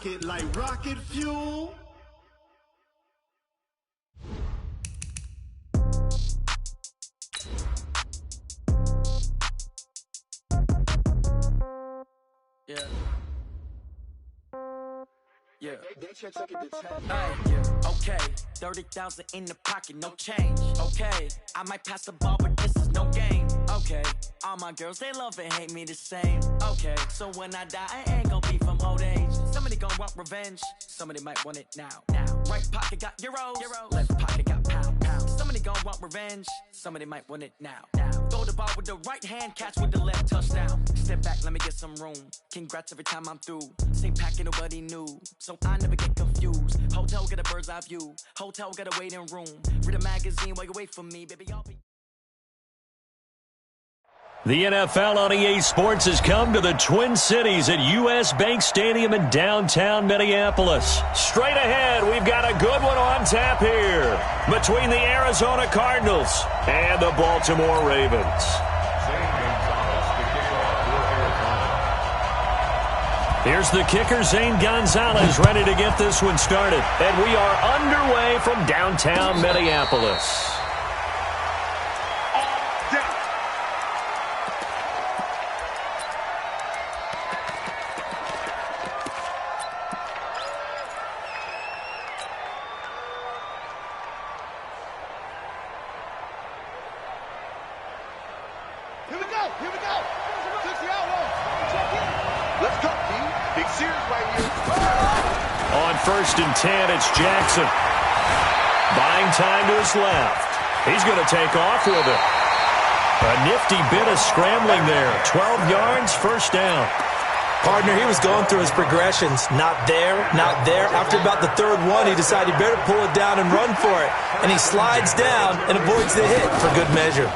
it like rocket fuel. Yeah. Yeah. Yeah. Okay. 30,000 in the pocket, no change. Okay. I might pass the ball, but this is no game. Okay. All my girls, they love and hate me the same. Okay. So when I die, I ain't gonna be from old age. Somebody gonna want revenge. Somebody might want it now. Right pocket got euros. Left pocket got pounds. Somebody gonna want revenge. Somebody might want it now. Throw the ball with the right hand, catch with the left, touchdown. Step back, let me get some room. Congrats every time I'm through. Same packet, nobody knew, so I never get confused. Hotel got a bird's eye view. Hotel got a waiting room. Read a magazine while you wait for me, baby. I'll be. The NFL on EA Sports has come to the Twin Cities at U.S. Bank Stadium in downtown Minneapolis. Straight ahead, we've got a good one on tap here between the Arizona Cardinals and the Baltimore Ravens. Here's the kicker, Zane Gonzalez, ready to get this one started. And we are underway from downtown Minneapolis. Here we go. 60 outlaw. Check in. Let's go, T. Big series right here. On 1st and 10, it's Jackson. Buying time to his left. He's going to take off with it. A nifty bit of scrambling there. 12 yards, first down. Partner, he was going through his progressions. Not there, not there. After about the third one, he decided he better pull it down and run for it. And he slides down and avoids the hit for good measure.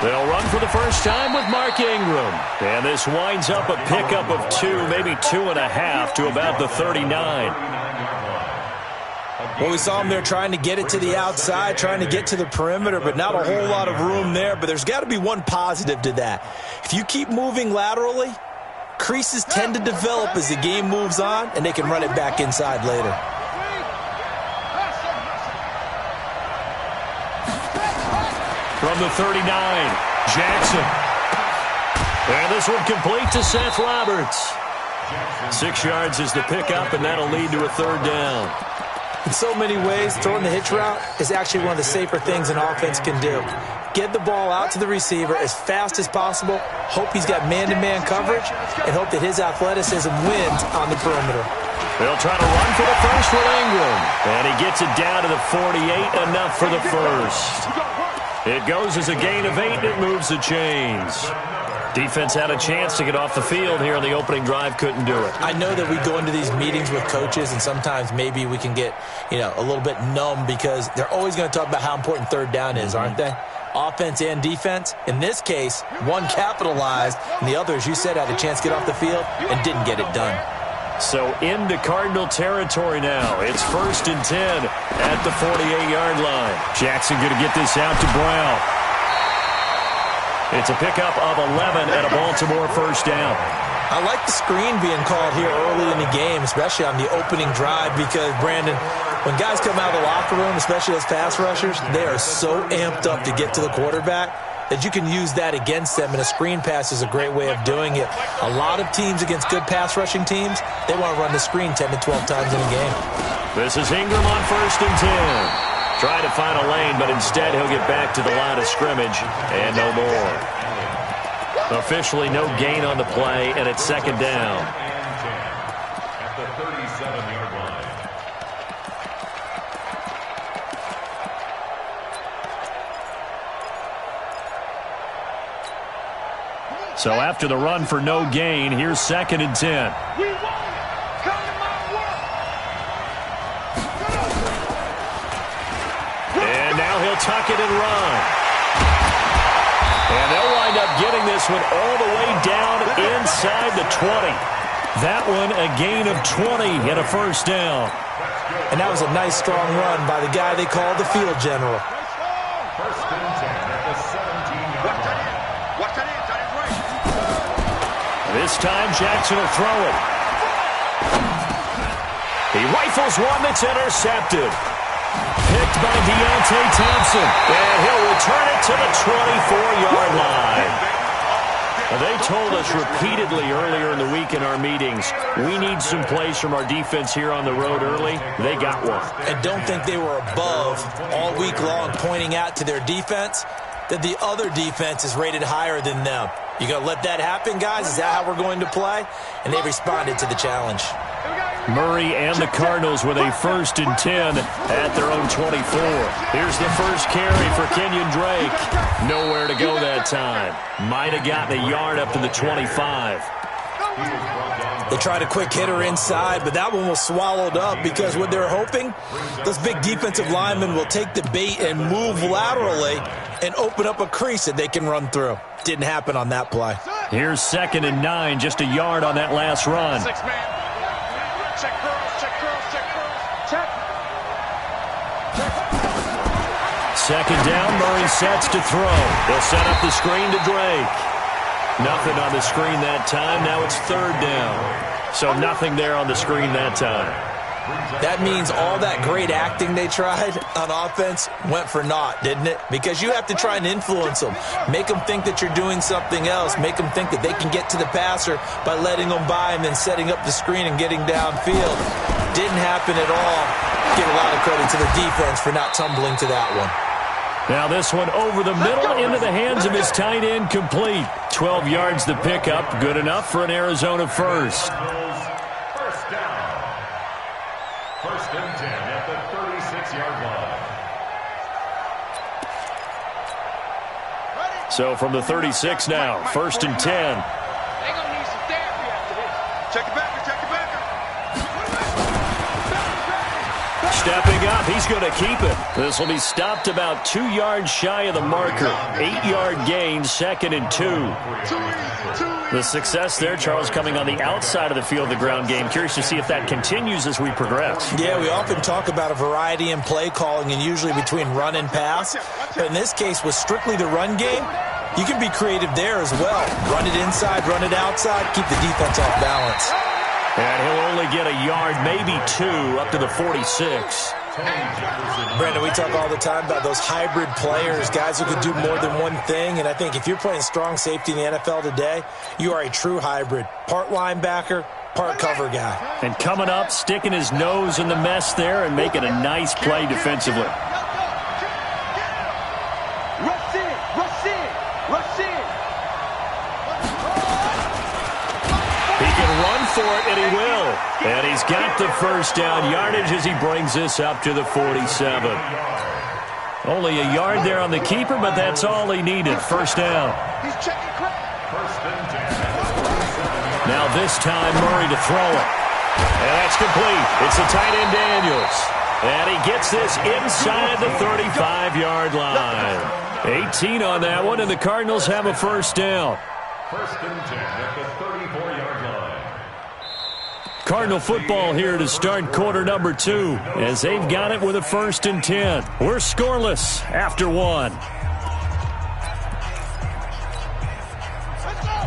They'll run for the first time with Mark Ingram. And this winds up a pickup of 2, maybe 2.5 to about the 39. Well, we saw him there trying to get it to the outside, trying to get to the perimeter, but not a whole lot of room there. But there's got to be one positive to that. If you keep moving laterally, creases tend to develop as the game moves on, and they can run it back inside later. From the 39, Jackson. And this one complete to Seth Roberts. 6 yards is the pickup, and that'll lead to a third down. In so many ways, throwing the hitch route is actually one of the safer things an offense can do. Get the ball out to the receiver as fast as possible, hope he's got man-to-man coverage, and hope that his athleticism wins on the perimeter. They'll try to run for the first with Ingram. And he gets it down to the 48, enough for the first. It goes as a gain of 8, and it moves the chains. Defense had a chance to get off the field here in the opening drive, couldn't do it. I know that we go into these meetings with coaches, and sometimes maybe we can get, a little bit numb because they're always going to talk about how important third down is, aren't they? Offense and defense. In this case, one capitalized, and the other, as you said, had a chance to get off the field and didn't get it done. So into Cardinal territory now. It's 1st and 10 at the 48-yard line. Jackson going to get this out to Brown. It's a pickup of 11 and a Baltimore first down. I like the screen being called here early in the game, especially on the opening drive, because, Brandon, when guys come out of the locker room, especially as pass rushers, they are so amped up to get to the quarterback that you can use that against them, and a screen pass is a great way of doing it. A lot of teams against good pass rushing teams, they want to run the screen 10 to 12 times in a game. This is Ingram on 1st and 10. Trying to find a lane, but instead he'll get back to the line of scrimmage, and no more. Officially no gain on the play, and it's second down. At the 37-yard line. So after the run for no gain, here's 2nd and 10. We won it. Come to my work. And now he'll tuck it and run. And they'll wind up getting this one all the way down inside the 20. That one a gain of 20 and a first down. And that was a nice, strong run by the guy they called the field general. 1st and 10 at the 17-yard line. Watch that in. That is right. This time Jackson will throw it. He rifles one that's intercepted. Picked by Deontay Thompson. And he'll return it to the 24-yard line. They told us repeatedly earlier in the week in our meetings, we need some plays from our defense here on the road early. They got one. And don't think they were above all week long pointing out to their defense that the other defense is rated higher than them. You going to let that happen, guys? Is that how we're going to play? And they responded to the challenge. Murray and the Cardinals with a 1st and 10 at their own 24. Here's the first carry for Kenyon Drake. Nowhere to go that time. Might have gotten a yard up to the 25. They tried a quick hitter inside, but that one was swallowed up because what they're hoping, those big defensive linemen will take the bait and move laterally and open up a crease that they can run through. Didn't happen on that play. Here's 2nd and 9, just a yard on that last run. Check girls, check girls, check girls, check. 2nd down, Murray sets to throw. They'll set up the screen to Drake. Nothing on the screen that time. Now it's 3rd down. So nothing there on the screen that time. That means all that great acting they tried on offense went for naught, didn't it? Because you have to try and influence them. Make them think that you're doing something else. Make them think that they can get to the passer by letting them by and then setting up the screen and getting downfield. Didn't happen at all. Give a lot of credit to the defense for not tumbling to that one. Now this one over the middle into the hands of his tight end, complete. 12 yards to pick up. Good enough for an Arizona first. First down. 1st and 10 at the 36-yard line. So from the 36 now, 1st and 10. They're going to need some therapy after this. Check it back, check it back. Stepping up, he's going to keep it. This will be stopped about 2 yards shy of the marker. 8-yard gain, 2nd and 2. The success there, Charles, coming on the outside of the field, the ground game. Curious to see if that continues as we progress. Yeah, we often talk about a variety in play calling and usually between run and pass. But in this case, with strictly the run game, you can be creative there as well. Run it inside, run it outside, keep the defense off balance. And he'll only get a yard, maybe 2, up to the 46. Brandon, we talk all the time about those hybrid players, guys who can do more than one thing. And I think if you're playing strong safety in the NFL today, you are a true hybrid. Part linebacker, part cover guy. And coming up, sticking his nose in the mess there and making a nice play defensively. Rush in, rush in, rush in. He can run for it, and he will. And he's got the first down yardage as he brings this up to the 47. Only a yard there on the keeper, but that's all he needed. First down. He's checking crap. 1st and 10. Now this time, Murray to throw it. And that's complete. It's the tight end Daniels. And he gets this inside the 35-yard line. 18 on that one, and the Cardinals have a first down. 1st and 10 at the 34-yard line. Cardinal football here to start quarter number 2 as they've got it with a 1st and 10. We're scoreless after 1.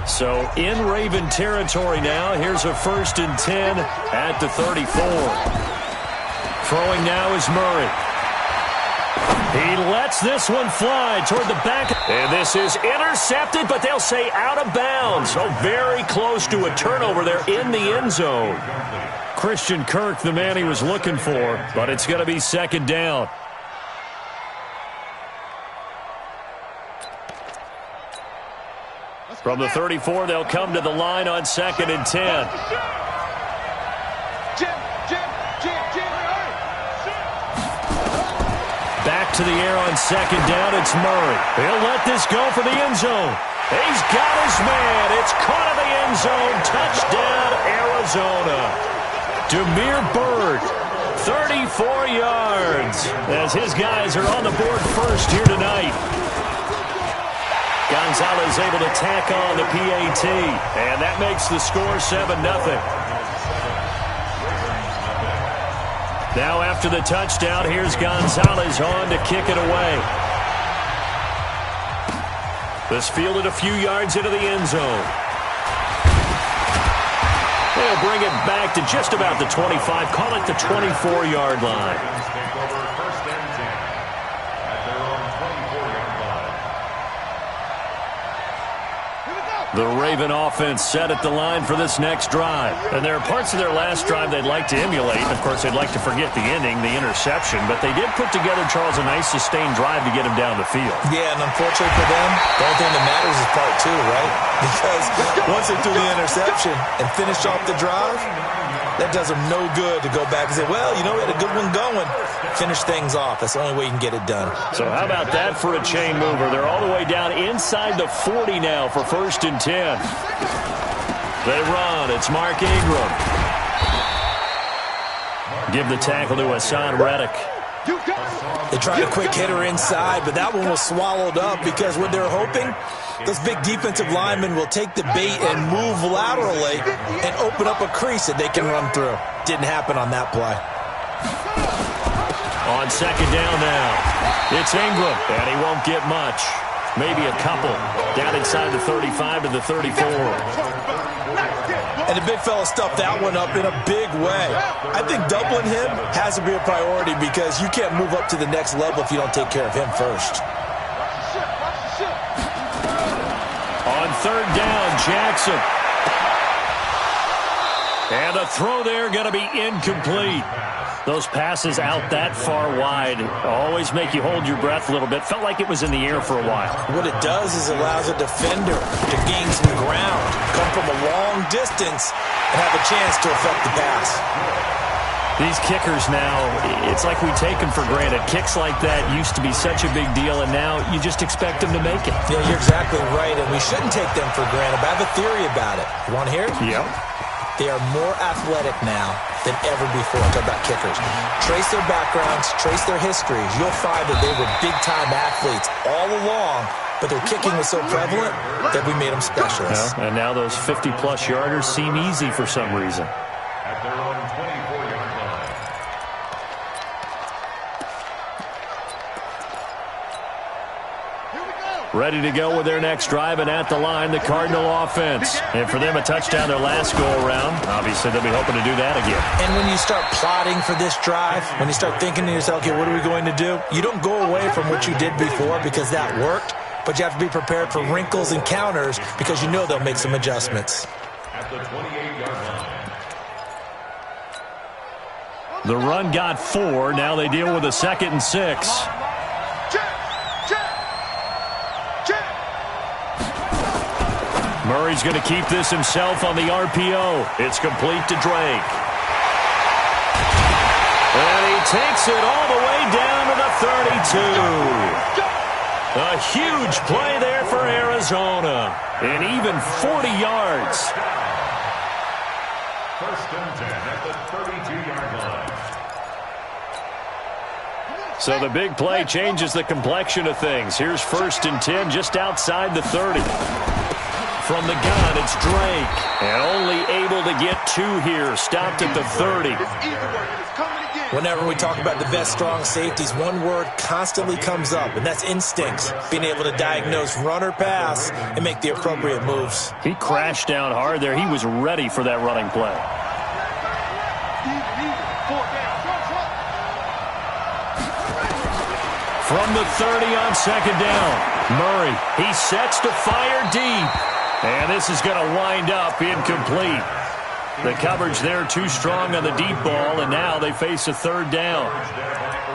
So in Raven territory now. Here's a 1st and 10 at the 34. Throwing now is Murray. He lets this one fly toward the back. And this is intercepted, but they'll say out of bounds. So very close to a turnover there in the end zone. Christian Kirk, the man he was looking for, but it's going to be 2nd down. From the 34, they'll come to the line on 2nd and 10. Back to the air on 2nd down, it's Murray. He'll let this go for the end zone. He's got his man. It's caught in the end zone. Touchdown, Arizona. Demir Bird, 34 yards, as his guys are on the board first here tonight. Gonzalez able to tack on the PAT, and that makes the score 7-0. Now after the touchdown, here's Gonzalez on to kick it away. This fielded a few yards into the end zone. They'll bring it back to just about the 25. Call it the 24-yard line. Take over first and 10 at their own 24-yard line. The Raven offense set at the line for this next drive. And there are parts of their last drive they'd like to emulate. Of course, they'd like to forget the ending, the interception. But they did put together, Charles, a nice sustained drive to get him down the field. Yeah, and unfortunately for them, the only thing that matters is part two, right? Because once they threw the interception and finished off the drive, that does them no good to go back and say, well, you know, we had a good one going. Finish things off. That's the only way you can get it done. So how about that for a chain mover? They're all the way down inside the 40 now for first and 10. They run. It's Mark Ingram. Give the tackle to Hassan Reddick. They tried a quick hitter inside, but that one was swallowed up because what they're hoping, those big defensive linemen will take the bait and move laterally and open up a crease that they can run through. Didn't happen on that play. On second down now, it's Ingram, and he won't get much. Maybe a couple. Down inside the 35 to the 34. And the big fella stuffed that one up in a big way. I think doubling him has to be a priority because you can't move up to the next level if you don't take care of him first. On third down, Jackson. And the throw there going to be incomplete. Those passes out that far wide always make you hold your breath a little bit. Felt like it was in the air for a while. What it does is allows a defender to gain some ground, come from a long distance, and have a chance to affect the pass. These kickers now, it's like we take them for granted. Kicks like that used to be such a big deal, and now you just expect them to make it. Yeah, you're exactly right, and we shouldn't take them for granted. But I have a theory about it. You want to hear it? Yep. They are more athletic now than ever before. Talk about kickers. Trace their backgrounds, trace their histories. You'll find that they were big-time athletes all along, but their kicking was so prevalent that we made them specialists. And now those 50-plus yarders seem easy for some reason. At their own 24-yard line. Ready to go with their next drive, and at the line, the Cardinal offense. And for them, a touchdown their last go-around. Obviously, they'll be hoping to do that again. And when you start plotting for this drive, when you start thinking to yourself, okay, what are we going to do? You don't go away from what you did before because that worked, but you have to be prepared for wrinkles and counters because you know they'll make some adjustments. At the 28-yard line. The run got 4. Now they deal with a 2nd and 6. Murray's going to keep this himself on the RPO. It's complete to Drake. And he takes it all the way down to the 32. A huge play there for Arizona. And even 40 yards. First and 10 at the 32-yard line. So the big play changes the complexion of things. Here's first and 10 just outside the 30. From the gun, it's Drake. And only able to get 2 here. Stopped at the 30. Whenever we talk about the best strong safeties, one word constantly comes up, and that's instincts. Being able to diagnose run or pass and make the appropriate moves. He crashed down hard there. He was ready for that running play. From the 30 on second down, Murray, he sets to fire deep. And this is going to wind up incomplete. The coverage there too strong on the deep ball, and now they face a third down.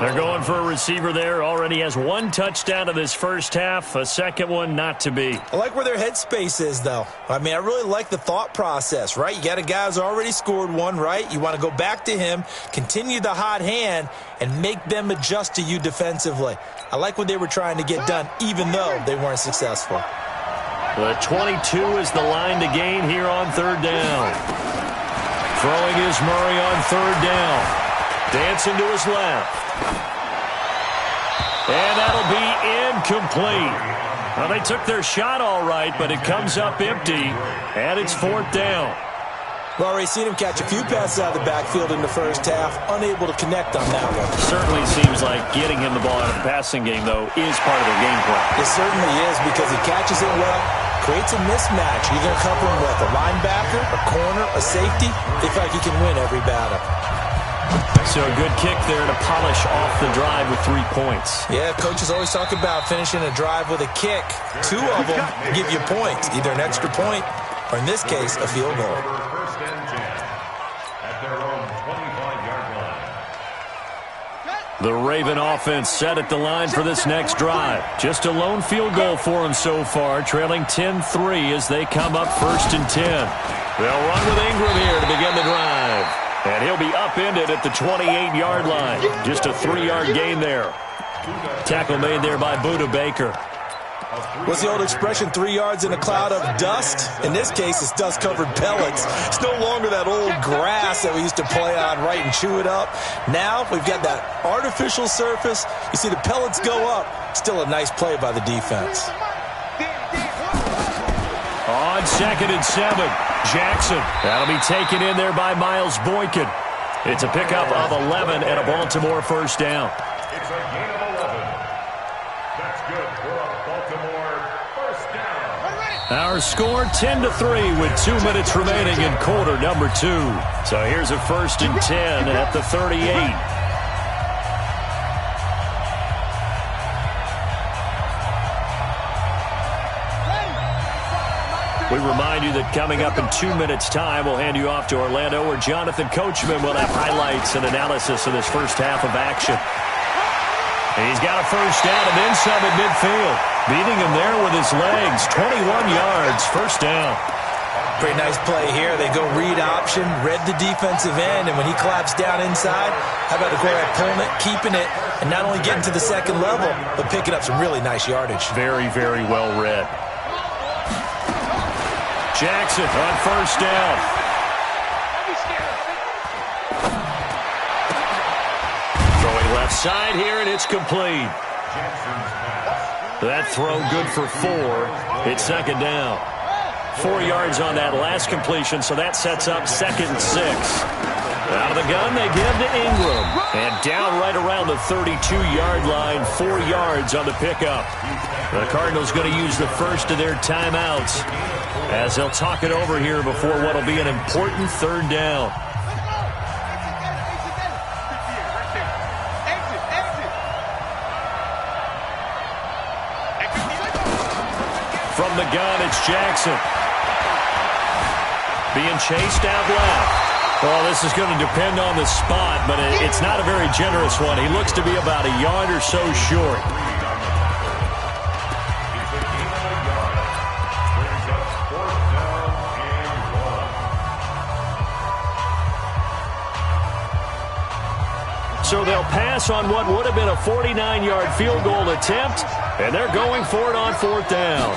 They're going for a receiver there. Already has 1 touchdown in this first half, a second one not to be. I like where their headspace is, though. I mean, I really like the thought process, right? You got a guy who's already scored 1, right? You want to go back to him, continue the hot hand, and make them adjust to you defensively. I like what they were trying to get done, even though they weren't successful. The 22 is the line to gain here on third down. Throwing is Murray on third down. Dancing to his left. And that'll be incomplete. Well, they took their shot all right, but it comes up empty, and it's 4th down. We've already seen him catch a few passes out of the backfield in the first half, unable to connect on that one. Certainly seems like getting him the ball out of the passing game, though, is part of their game plan. It certainly is because he catches it well, creates a mismatch. You're going to cover him with a linebacker, a corner, a safety. They feel like he can win every battle. So a good kick there to polish off the drive with 3 points. Yeah, coaches always talk about finishing a drive with a kick. 2 of them give you points, either an extra point or, in this case, a field goal. First and 10 at their own 25-yard line. The Raven offense set at the line for this next drive. Just a lone field goal for them so far, trailing 10-3 as they come up 1st and 10. They'll run with Ingram here to begin the drive. And he'll be upended at the 28-yard line. Just a 3-yard gain there. Tackle made there by Budda Baker. What's the old expression, 3 yards in a cloud of dust? In this case, it's dust-covered pellets. It's no longer that old grass that we used to play on, right, and chew it up. Now we've got that artificial surface. You see the pellets go up. Still a nice play by the defense. On 2nd and 7, Jackson. That'll be taken in there by Miles Boykin. It's a pickup of 11 and a Baltimore first down. It's a gain of 11. That's good for a Baltimore first down. Our score 10-3 with 2 minutes remaining in quarter number 2. So here's a 1st and 10 at the 38. We remind you that coming up in 2 minutes' time, we'll hand you off to Orlando, where Jonathan Coachman will have highlights and analysis of this first half of action. He's got a first down and then some at midfield. Beating him there with his legs. 21 yards, first down. Pretty nice play here. They go read option, read the defensive end, and when he collapsed down inside, how about the quarterback pulling it, keeping it, and not only getting to the second level, but picking up some really nice yardage. Very, very well read. Jackson on first down. Throwing left side here, and it's complete. That throw good for 4. It's 2nd down. 4 yards on that last completion, so that sets up 2nd and 6. Out of the gun, they give to Ingram. And down right around the 32-yard line, 4 yards on the pickup. The Cardinals going to use the first of their timeouts as they'll talk it over here before what will be an important 3rd down. From the gun, it's Jackson. Being chased out left. Well, this is going to depend on the spot, but it's not a very generous one. He looks to be about a yard or so short. So they'll pass on what would have been a 49-yard field goal attempt, and they're going for it on 4th down.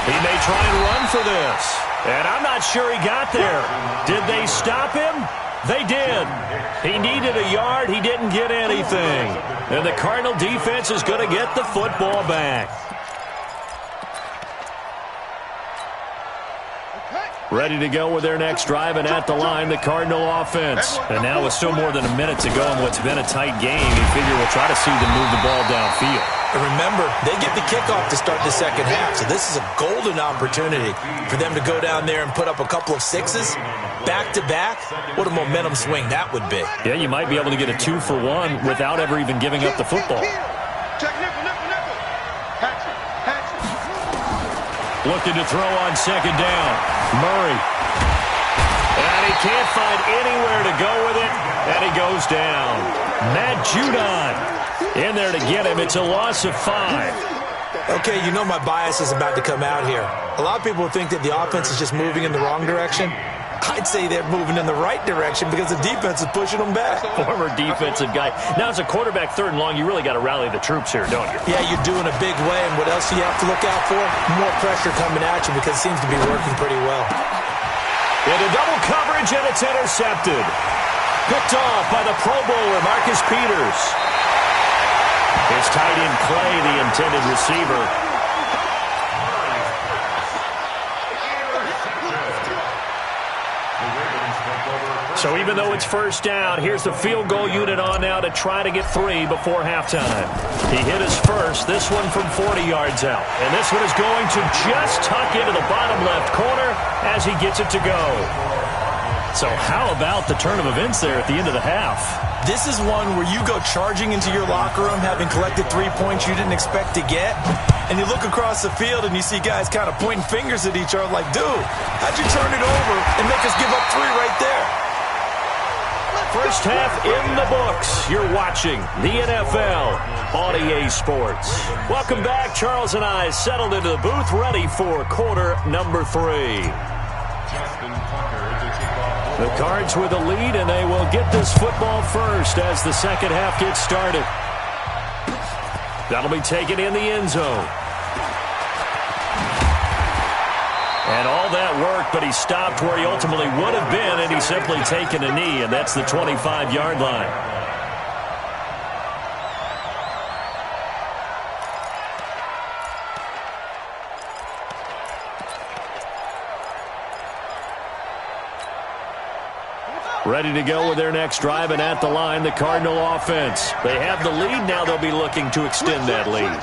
He may try and run for this, and I'm not sure he got there. Did they stop him? They did. He needed a yard. He didn't get anything. And the Cardinal defense is going to get the football back. Ready to go with their next drive, and at the line, the Cardinal offense. And now with still more than a minute to go in what's been a tight game, you figure we'll try to see them move the ball downfield. And remember, they get the kickoff to start the second half, so this is a golden opportunity for them to go down there and put up a couple of 6s back-to-back. What a momentum swing that would be. Yeah, you might be able to get a 2-for-1 without ever even giving up the football. Looking to throw on 2nd down. Murray. And he can't find anywhere to go with it, and he goes down. Matt Judon in there to get him. It's a loss of 5. Okay, you know my bias is about to come out here. A lot of people think that the offense is just moving in the wrong direction. I'd say they're moving in the right direction because the defense is pushing them back. Former defensive guy. Now, as a quarterback 3rd and long, you really got to rally the troops here, don't you? Yeah, you're doing a big way, and what else do you have to look out for? More pressure coming at you because it seems to be working pretty well. Into double coverage, and it's intercepted. Picked off by the Pro Bowler, Marcus Peters. It's tight end Clay, the intended receiver. So even though it's first down, here's the field goal unit on now to try to get 3 before halftime. He hit his first, this one from 40 yards out. And this one is going to just tuck into the bottom left corner as he gets it to go. So how about the turn of events there at the end of the half? This is one where you go charging into your locker room having collected 3 points you didn't expect to get, and you look across the field and you see guys kind of pointing fingers at each other like, dude, how'd you turn it over and make us give up 3 right there? First half in the books. You're watching the NFL on EA Sports. Welcome back. Charles and I settled into the booth ready for quarter number 3. The Cards with a lead, and they will get this football first as the second half gets started. That'll be taken in the end zone. And all that work, but he stopped where he ultimately would have been, and he's simply taken a knee, and that's the 25-yard line. Ready to go with their next drive, and at the line, the Cardinal offense. They have the lead. Now they'll be looking to extend that lead.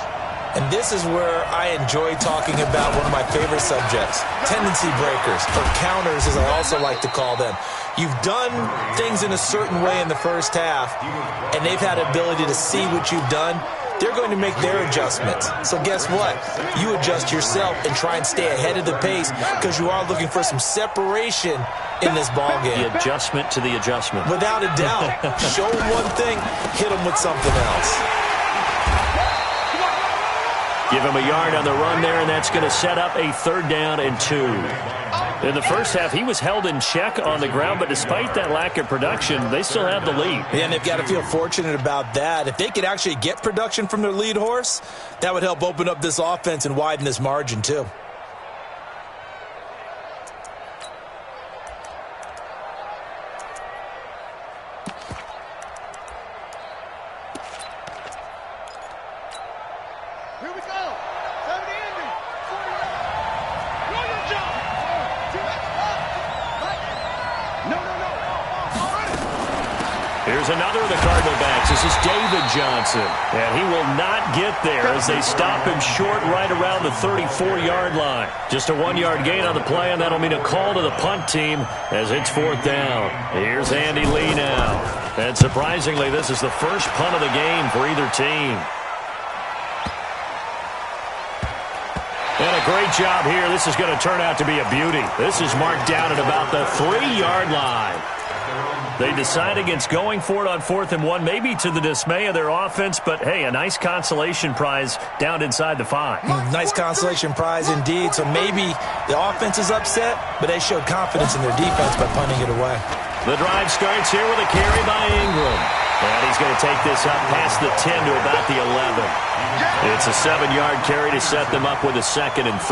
And this is where I enjoy talking about one of my favorite subjects, tendency breakers, or counters as I also like to call them. You've done things in a certain way in the first half, and they've had the ability to see what you've done. They're going to make their adjustments. So guess what? You adjust yourself and try and stay ahead of the pace because you are looking for some separation in this ballgame. The adjustment to the adjustment. Without a doubt. Show them one thing, hit them with something else. Give him a yard on the run there, and that's going to set up a 3rd down and 2. In the first half, he was held in check on the ground, but despite that lack of production, they still have the lead. Yeah, and they've got to feel fortunate about that. If they could actually get production from their lead horse, that would help open up this offense and widen this margin too. Here's another of the Cardinal backs. This is David Johnson. And he will not get there as they stop him short right around the 34-yard line. Just a 1-yard gain on the play, and that'll mean a call to the punt team as it's 4th down. Here's Andy Lee now. And surprisingly, this is the first punt of the game for either team. And a great job here. This is going to turn out to be a beauty. This is marked down at about the 3-yard line. They decide against going for it on 4th and 1, maybe to the dismay of their offense, but hey, a nice consolation prize down inside the 5. Nice consolation prize indeed. So maybe the offense is upset, but they showed confidence in their defense by punting it away. The drive starts here with a carry by Ingram. And he's going to take this up past the 10 to about the 11. It's a 7-yard carry to set them up with a 2nd and 3.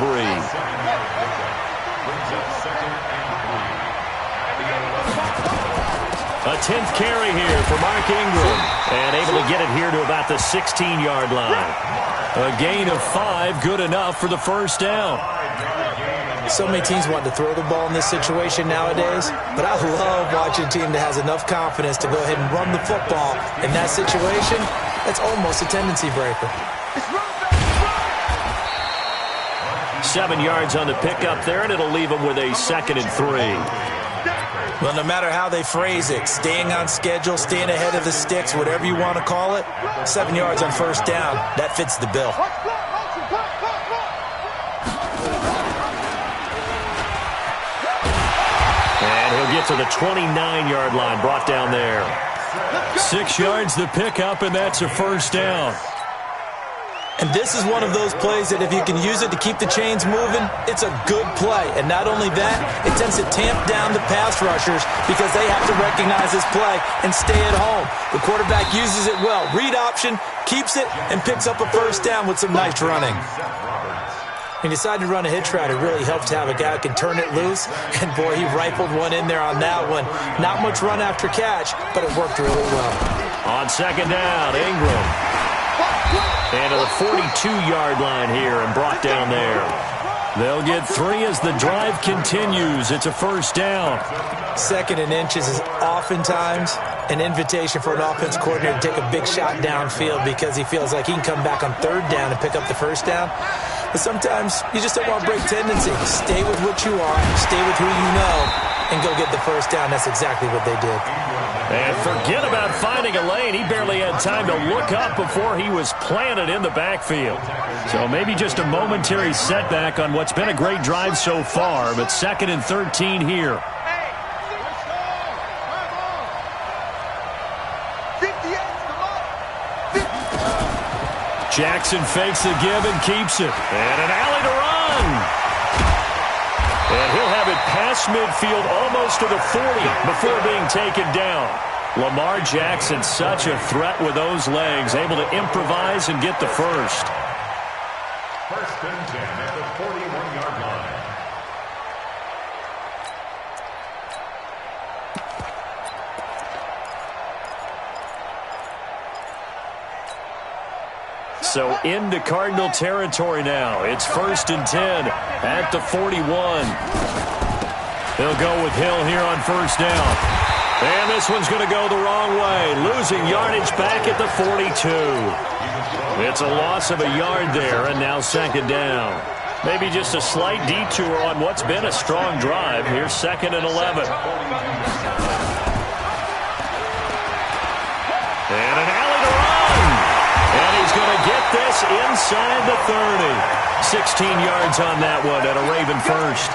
A 10th carry here for Mark Ingram. And able to get it here to about the 16-yard line. A gain of 5, good enough for the first down. So many teams want to throw the ball in this situation nowadays, but I love watching a team that has enough confidence to go ahead and run the football. In that situation, that's almost a tendency breaker. 7 yards on the pickup there, and it'll leave them with a 2nd and 3. Well, no matter how they phrase it, staying on schedule, staying ahead of the sticks, whatever you want to call it, 7 yards on first down, that fits the bill. And he'll get to the 29-yard line, brought down there. 6 yards the pickup, and that's a first down. And this is one of those plays that if you can use it to keep the chains moving, it's a good play. And not only that, it tends to tamp down the pass rushers because they have to recognize this play and stay at home. The quarterback uses it well. Read option, keeps it, and picks up a first down with some nice running. He decided to run a hitch route. It really helps to have a guy who can turn it loose. And, boy, he rifled one in there on that one. Not much run after catch, but it worked really well. On 2nd down, Ingram. And to the 42-yard line here and brought down there. They'll get 3 as the drive continues. It's a first down. 2nd and inches is oftentimes an invitation for an offense coordinator to take a big shot downfield because he feels like he can come back on 3rd down and pick up the first down. But sometimes you just don't want to break tendency. Stay with what you are, stay with who you know, and go get the first down. That's exactly what they did. And forget about finding a lane. He barely had time to look up before he was planted in the backfield. So maybe just a momentary setback on what's been a great drive so far, but 2nd and 13 here. Jackson fakes the give and keeps it. And an alley to run. And he'll have it past midfield almost to the 40 before being taken down. Lamar Jackson, such a threat with those legs, able to improvise and get the first. 1st and 10 at the 41-yard line. So into Cardinal territory now. It's 1st and 10 at the 41. They'll go with Hill here on 1st down. And this one's going to go the wrong way. Losing yardage back at the 42. It's a loss of a yard there, and now 2nd down. Maybe just a slight detour on what's been a strong drive. Here's 2nd and 11. And an alley to run. And he's going to get this inside the 30. 16 yards on that one at a Raven first.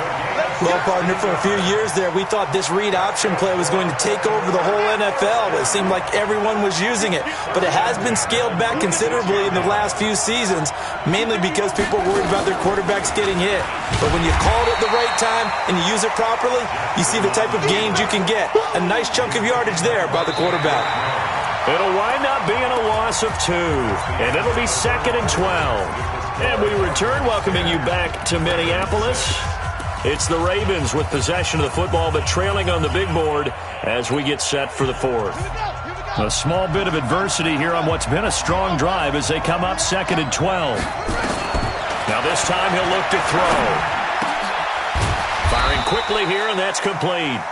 Well, partner, for a few years there, we thought this read option play was going to take over the whole NFL. It seemed like everyone was using it. But it has been scaled back considerably in the last few seasons, mainly because people are worried about their quarterbacks getting hit. But when you call it at the right time and you use it properly, you see the type of gains you can get. A nice chunk of yardage there by the quarterback. It'll wind up being a loss of 2, and it'll be 2nd and 12. And we return, welcoming you back to Minneapolis. It's the Ravens with possession of the football, but trailing on the big board as we get set for the 4th. A small bit of adversity here on what's been a strong drive as they come up 2nd and 12. Now this time he'll look to throw. Firing quickly here, and that's complete.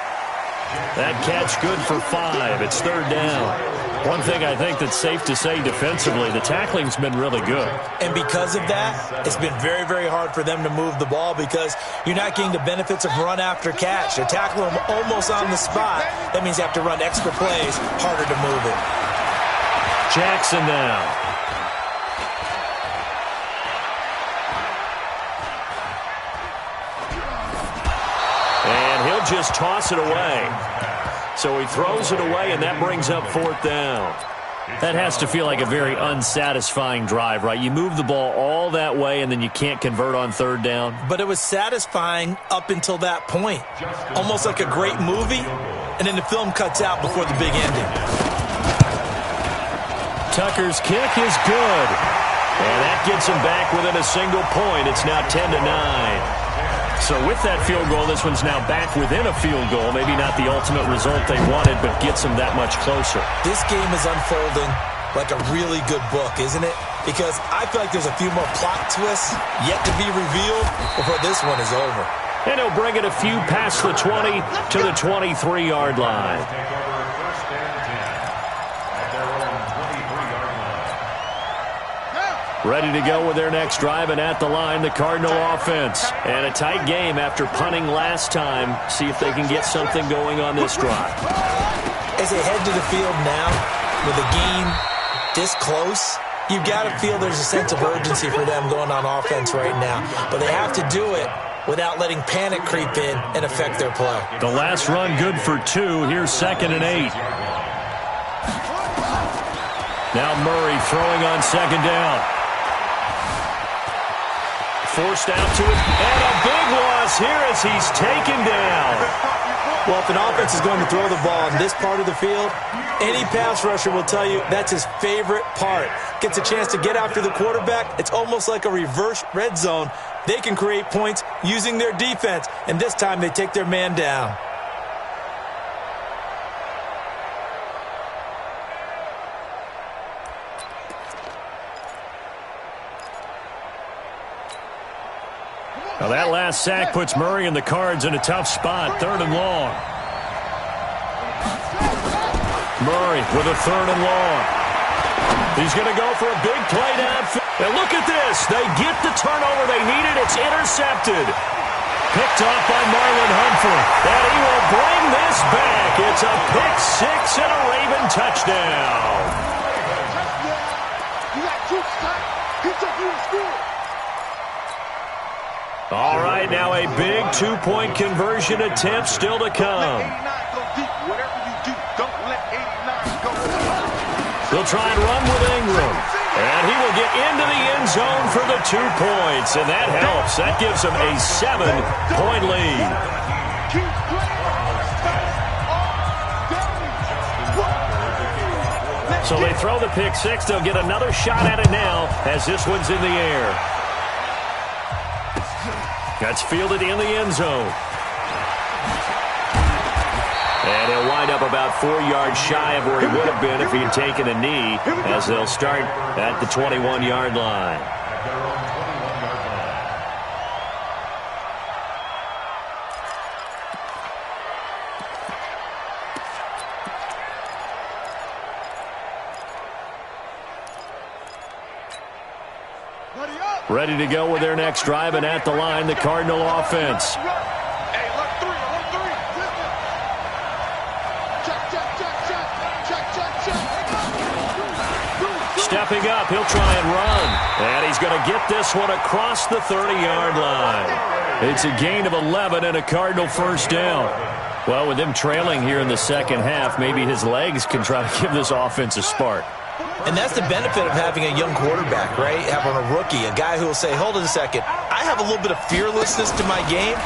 That catch good for 5. It's 3rd down. One thing I think that's safe to say defensively, the tackling's been really good. And because of that, it's been very, very hard for them to move the ball because you're not getting the benefits of run after catch. They're tackling them almost on the spot. That means you have to run extra plays, harder to move it. Jackson now. And he'll just toss it away. So he throws it away, and that brings up 4th down. That has to feel like a very unsatisfying drive, right? You move the ball all that way, and then you can't convert on 3rd down. But it was satisfying up until that point. Almost like a great movie, and then the film cuts out before the big ending. Tucker's kick is good. And that gets him back within a single point. It's now 10-9. So with that field goal, this one's now back within a field goal. Maybe not the ultimate result they wanted, but gets them that much closer. This game is unfolding like a really good book, isn't it? Because I feel like there's a few more plot twists yet to be revealed before this one is over. And he'll bring it a few past the 20 to the 23-yard line. Ready to go with their next drive, and at the line, the Cardinal offense. And a tight game after punting last time. See if they can get something going on this drive. As they head to the field now, with a game this close, you've got to feel there's a sense of urgency for them going on offense right now. But they have to do it without letting panic creep in and affect their play. The last run good for 2. Here's 2nd and 8. Now Murray throwing on 2nd down. Forced out to it, and a big loss here as he's taken down. Well, if an offense is going to throw the ball in this part of the field, any pass rusher will tell you that's his favorite part. Gets a chance to get after the quarterback. It's almost like a reverse red zone. They can create points using their defense, and this time they take their man down. Now that last sack puts Murray and the Cards in a tough spot, 3rd and long. Murray with a 3rd and long. He's going to go for a big play downfield. And look at this. They get the turnover they needed. It's intercepted. Picked off by Marlon Humphrey. And he will bring this back. It's a pick six and a Raven touchdown. All right, now a big 2-point conversion attempt still to come. They'll try and run with Ingram. And he will get into the end zone for the 2 points. And that helps. That gives them a 7-point lead. So they throw the pick six. They'll get another shot at it now as this one's in the air. That's fielded in the end zone. And he'll wind up about 4 yards shy of where he would have been if he had taken a knee, as they'll start at the 21-yard line. Ready to go with their next drive, and at the line, the Cardinal offense. Stepping up, he'll try and run. And he's going to get this one across the 30-yard line. It's a gain of 11 and a Cardinal first down. Well, with them trailing here in the second half, maybe his legs can try to give this offense a spark. And that's the benefit of having a young quarterback, right? Having a rookie, a guy who will say, hold on a second, I have a little bit of fearlessness to my game.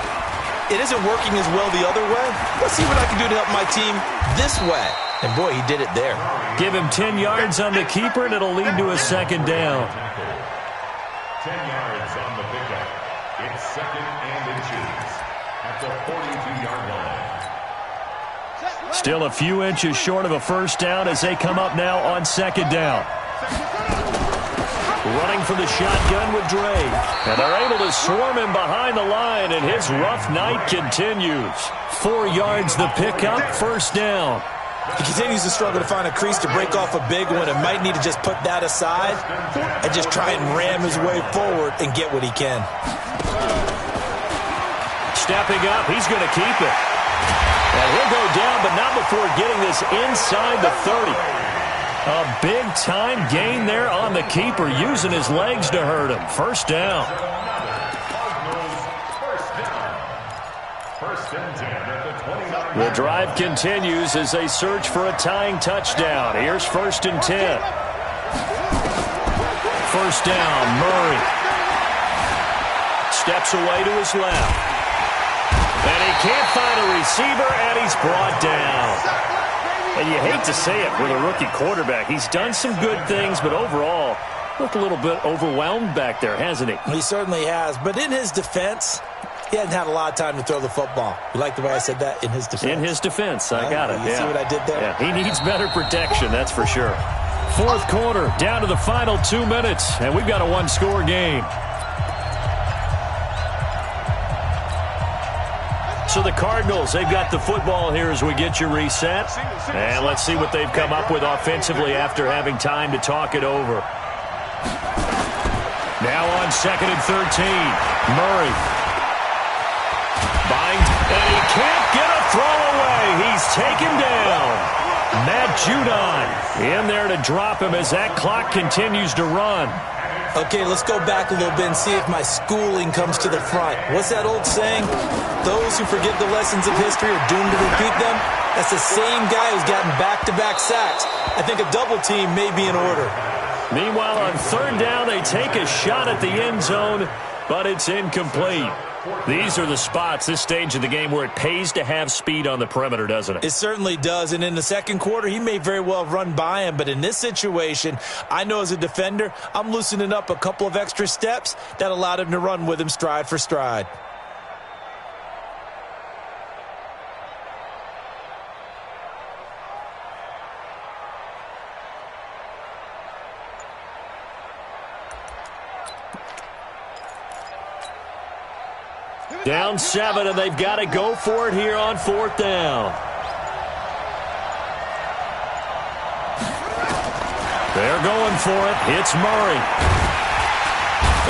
It isn't working as well the other way. Let's see what I can do to help my team this way. And, boy, he did it there. Give him 10 yards on the keeper, and it'll lead to a second down. 10 yards on the pickup. It's 2nd and inches at the 42-yard line. Still a few inches short of a first down as they come up now on second down. Running for the shotgun with Drake. And they're able to swarm him behind the line, and his rough night continues. 4 yards the pickup, first down. He continues to struggle to find a crease to break off a big one and might need to just put that aside and just try and ram his way forward and get what he can. Stepping up, he's going to keep it. And he'll go down, but not before getting this inside the 30. A big-time gain there on the keeper, using his legs to hurt him. First down. The drive continues as they search for a tying touchdown. Here's 1st and 10. First down, Murray. Steps away to his left. And he can't find a receiver, and he's brought down. And you hate to say it with a rookie quarterback. He's done some good things, but overall, looked a little bit overwhelmed back there, hasn't he? He certainly has. But in his defense, he hasn't had a lot of time to throw the football. You like the way I said that? In his defense. In his defense. I got it. You see what I did there? Yeah, he needs better protection, that's for sure. Fourth quarter, down to the final 2 minutes, and we've got a one-score game. So the Cardinals, they've got the football here as we get you reset. And let's see what they've come up with offensively after having time to talk it over. Now on 2nd and 13, Murray. Bind, and he can't get a throw away. He's taken down. Matt Judon in there to drop him as that clock continues to run. Okay, let's go back a little bit and see if my schooling comes to the front. What's that old saying? Those who forget the lessons of history are doomed to repeat them. That's the same guy who's gotten back-to-back sacks. I think a double team may be in order. Meanwhile, on 3rd down, they take a shot at the end zone, but it's incomplete. These are the spots, this stage of the game, where it pays to have speed on the perimeter, doesn't it? It certainly does, and in the second quarter, he may very well run by him, but in this situation, I know as a defender, I'm loosening up a couple of extra steps that allowed him to run with him stride for stride. Down 7, and they've got to go for it here on 4th down. They're going for it. It's Murray.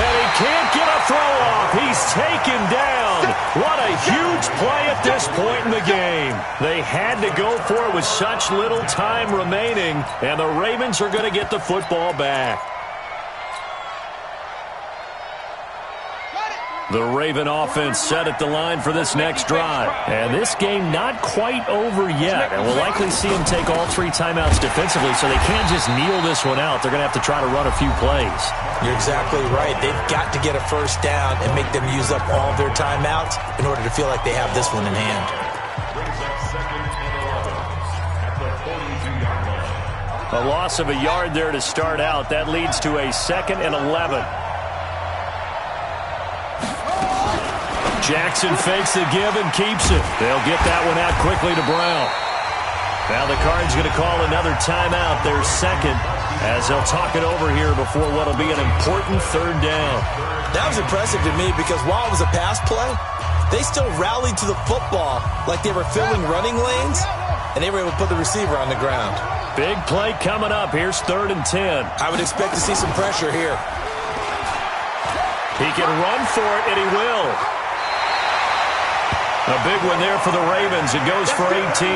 And he can't get a throw off. He's taken down. What a huge play at this point in the game. They had to go for it with such little time remaining, and the Ravens are going to get the football back. The Raven offense set at the line for this next drive. And this game not quite over yet. And we'll likely see them take all 3 timeouts defensively, so they can't just kneel this one out. They're going to have to try to run a few plays. You're exactly right. They've got to get a first down and make them use up all their timeouts in order to feel like they have this one in hand. Brings up 2nd and 11 at the 42-yard line. A loss of a yard there to start out. That leads to a 2nd and 11. Jackson fakes the give and keeps it. They'll get that one out quickly to Brown. Now the Cards going to call another timeout, their 2nd, as they'll talk it over here before what will be an important 3rd down. That was impressive to me because while it was a pass play, they still rallied to the football like they were filling running lanes, and they were able to put the receiver on the ground. Big play coming up. Here's 3rd and 10. I would expect to see some pressure here. He can run for it, and he will. A big one there for the Ravens. It goes for 18.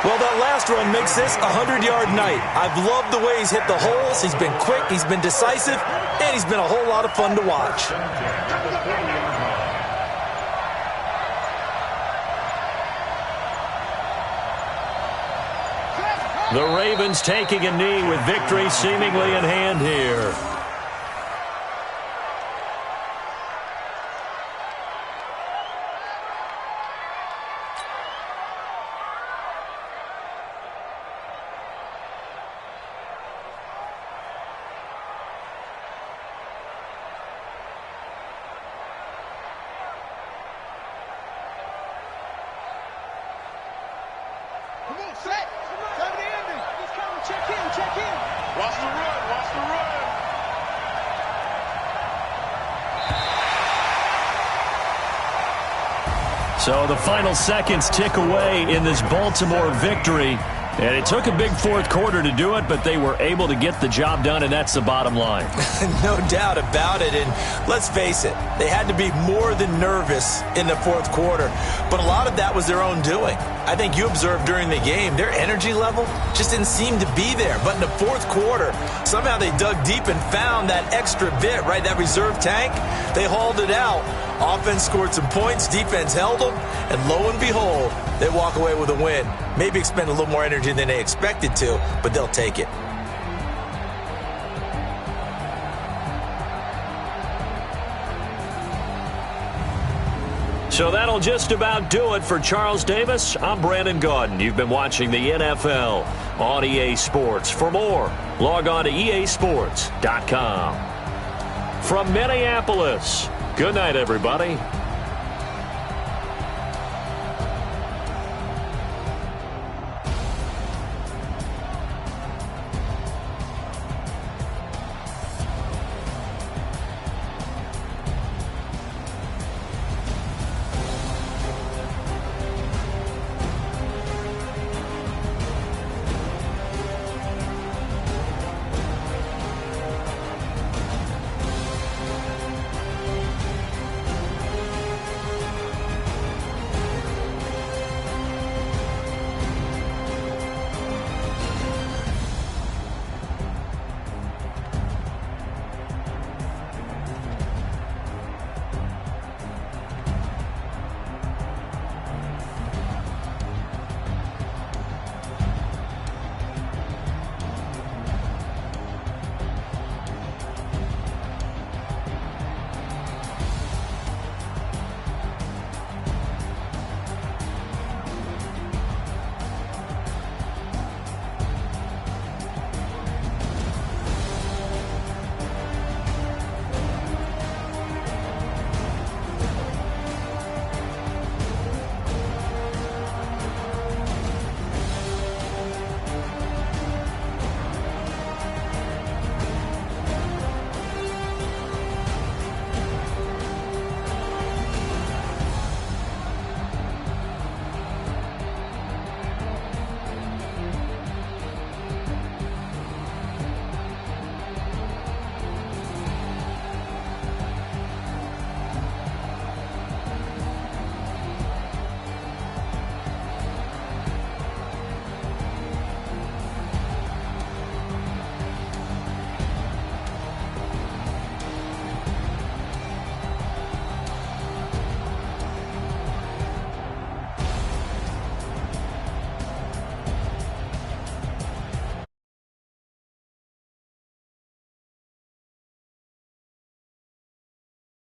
Well, that last run makes this a 100-yard night. I've loved the way he's hit the holes. He's been quick, he's been decisive, and he's been a whole lot of fun to watch. The Ravens taking a knee with victory seemingly in hand here. So the final seconds tick away in this Baltimore victory. And it took a big 4th quarter to do it, but they were able to get the job done, and that's the bottom line. No doubt about it. And let's face it, they had to be more than nervous in the 4th quarter. But a lot of that was their own doing. I think you observed during the game, their energy level just didn't seem to be there. But in the 4th quarter, somehow they dug deep and found that extra bit, right, that reserve tank. They hauled it out. Offense scored some points, defense held them, and lo and behold, they walk away with a win. Maybe expend a little more energy than they expected to, but they'll take it. So that'll just about do it for Charles Davis. I'm Brandon Gaudin. You've been watching the NFL on EA Sports. For more, log on to easports.com. From Minneapolis, good night, everybody.